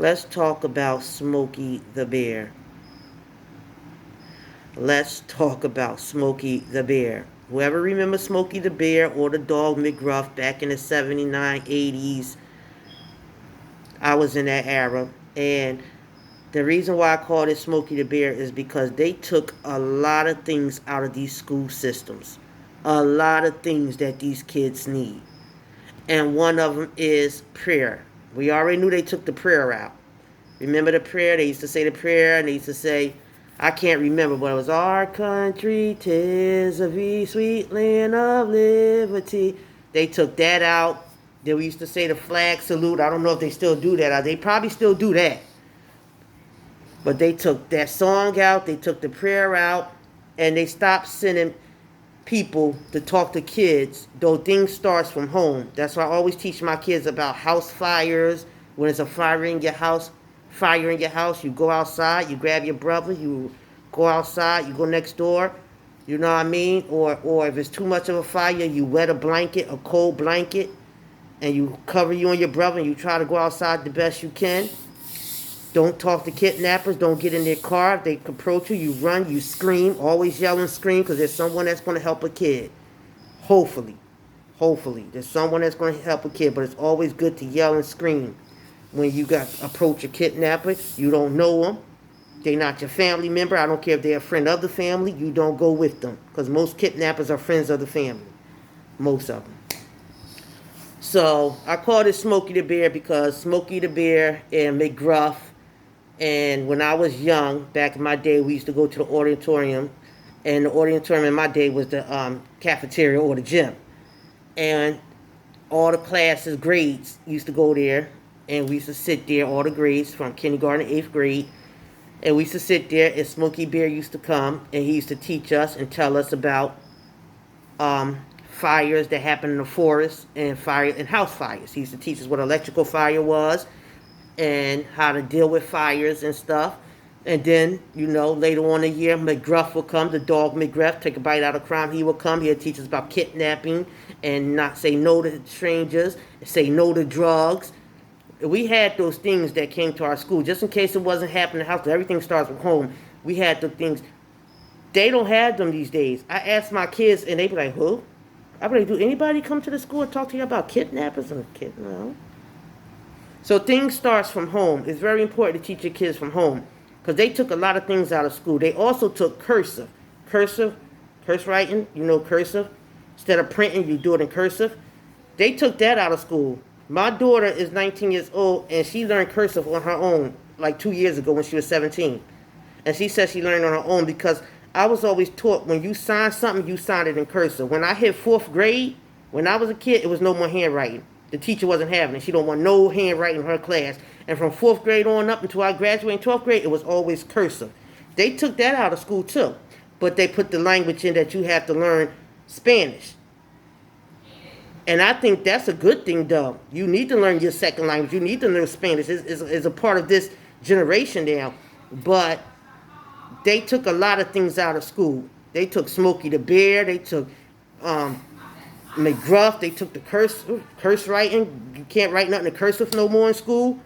Let's talk about Smokey the Bear. Let's talk about Smokey the Bear. Whoever remembers Smokey the Bear or the dog McGruff back in the 79, 80s, I was in that era. And the reason why I called it Smokey the Bear is because they took a lot of things out of these school systems. A lot of things that these kids need. And one of them is prayer. We already knew they took the prayer out. Remember the prayer? They used to say the prayer, and they used to say, I can't remember, but it was our country, 'tis a sweet land of liberty. They took that out. Then we used to say the flag salute. I don't know if they still do that. They probably still do that. But they took that song out, they took the prayer out, and they stopped sending people to talk to kids, though things starts from home. That's why I always teach my kids about house fires. When there's a fire in your house, you go outside, you grab your brother, you go outside, you go next door, you know what I mean? Or if it's too much of a fire, you wet a blanket, a cold blanket, and you cover you and your brother, and you try to go outside the best you can. Don't talk to kidnappers. Don't get in their car. If they approach you, you run, you scream. Always yell and scream because there's someone that's going to help a kid. Hopefully. Hopefully. There's someone that's going to help a kid, but it's always good to yell and scream. When you got approach a kidnapper, you don't know them. They're not your family member. I don't care if they're a friend of the family. You don't go with them because most kidnappers are friends of the family. Most of them. So I called it Smokey the Bear because Smokey the Bear and McGruff. And when I was young, back in my day, we used to go to the auditorium. And the auditorium in my day was the cafeteria or the gym. And all the classes, grades, used to go there. And we used to sit there, all the grades from kindergarten to 8th grade. And we used to sit there, and Smokey Bear used to come, and he used to teach us and tell us about fires that happen in the forest and fire and house fires. He used to teach us what electrical fire was and how to deal with fires and stuff. And then, later on in the year, McGruff will come, the dog McGruff, take a bite out of crime. He will come. He'll teach us about kidnapping and not say no to strangers, say no to drugs. We had those things that came to our school, just in case it wasn't happening in the house. Everything starts from home. We had the things. They don't have them these days. I ask my kids, and they be like, who? I be like, do anybody come to the school and talk to you about kidnappers? And kid, no. So things starts from home. It's very important to teach your kids from home because they took a lot of things out of school. They also took curse writing, cursive. Instead of printing, you do it in cursive. They took that out of school. My daughter is 19 years old, and she learned cursive on her own like 2 years ago when she was 17. And she said she learned on her own because I was always taught when you sign something, you sign it in cursive. When I hit 4th grade, when I was a kid, it was no more handwriting. The teacher wasn't having it. She don't want no handwriting in her class. And from 4th grade on up until I graduated in 12th grade, it was always cursive. They took that out of school too. But they put the language in that you have to learn Spanish. And I think that's a good thing, though. You need to learn your second language. You need to learn Spanish. It's a part of this generation now. But they took a lot of things out of school. They took Smokey the Bear. They took McGruff. They took the curse writing. You can't write nothing in cursive no more in school.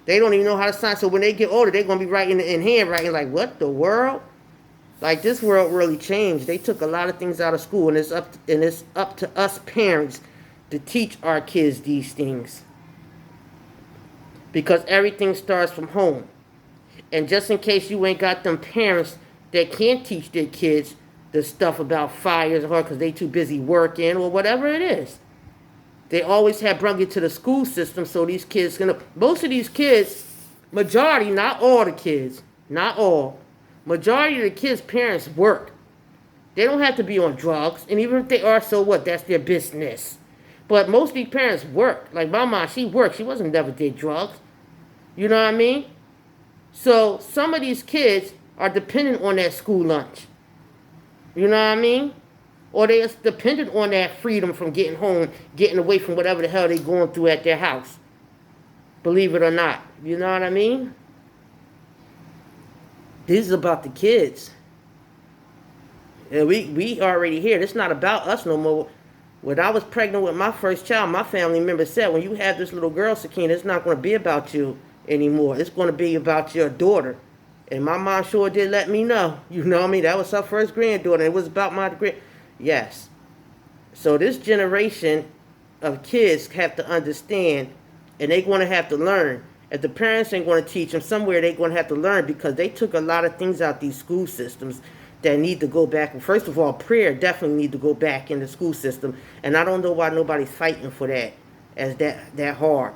They don't even know how to sign. So when they get older, they're going to be writing in handwriting like, what the world? Like, this world really changed. They took a lot of things out of school, and it's up to us parents to teach our kids these things. Because everything starts from home. And just in case you ain't got them parents that can't teach their kids the stuff about fires or because they too busy working or whatever it is. They always have brung it to the school system so these kids can... Most of these kids, majority, not all the kids, not all, majority of the kids' parents work. They don't have to be on drugs. And even if they are, so what? That's their business. But most of these parents work. Like my mom, she worked. She never did drugs. You know what I mean? So some of these kids are dependent on that school lunch. You know what I mean? Or they're dependent on that freedom from getting home, getting away from whatever the hell they're going through at their house. Believe it or not. You know what I mean? This is about the kids. And we already here. It's not about us no more. When I was pregnant with my first child, my family member said, when you have this little girl, Sakina, it's not going to be about you. anymore. It's going to be about your daughter. And my mom sure did let me know. You know what I mean? That was her first granddaughter. It was about my Yes. So this generation of kids have to understand, and they're going to have to learn. If the parents ain't going to teach them somewhere, they're going to have to learn, because they took a lot of things out these school systems that need to go back. First of all, prayer definitely need to go back in the school system, and I don't know why nobody's fighting for that as that hard.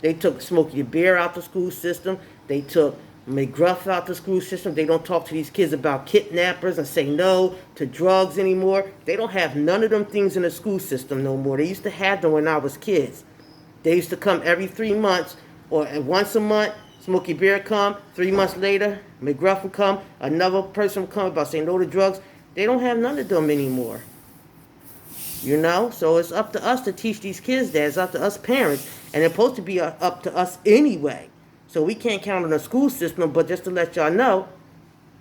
They took Smokey the Bear out the school system. They took McGruff out the school system. They don't talk to these kids about kidnappers and say no to drugs anymore. They don't have none of them things in the school system no more. They used to have them when I was kids. They used to come every 3 months or once a month. Smokey Bear come. 3 months later, McGruff would come. Another person would come about saying no to drugs. They don't have none of them anymore. You know? So it's up to us to teach these kids that. It's up to us parents. And it's supposed to be up to us anyway. So we can't count on the school system, but just to let y'all know,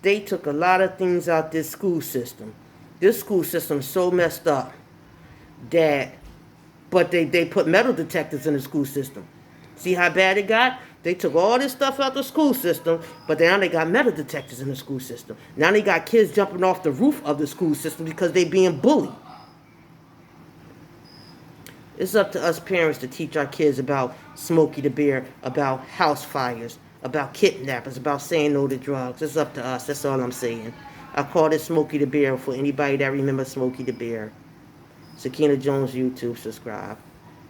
they took a lot of things out this school system. This school system is so messed up that, but they put metal detectors in the school system. See how bad it got? They took all this stuff out the school system, but now they got metal detectors in the school system. Now they got kids jumping off the roof of the school system because they being bullied. It's up to us parents to teach our kids about Smokey the Bear, about house fires, about kidnappers, about saying no to drugs. It's up to us. That's all I'm saying. I call it Smokey the Bear for anybody that remembers Smokey the Bear. Sakina Jones YouTube, subscribe.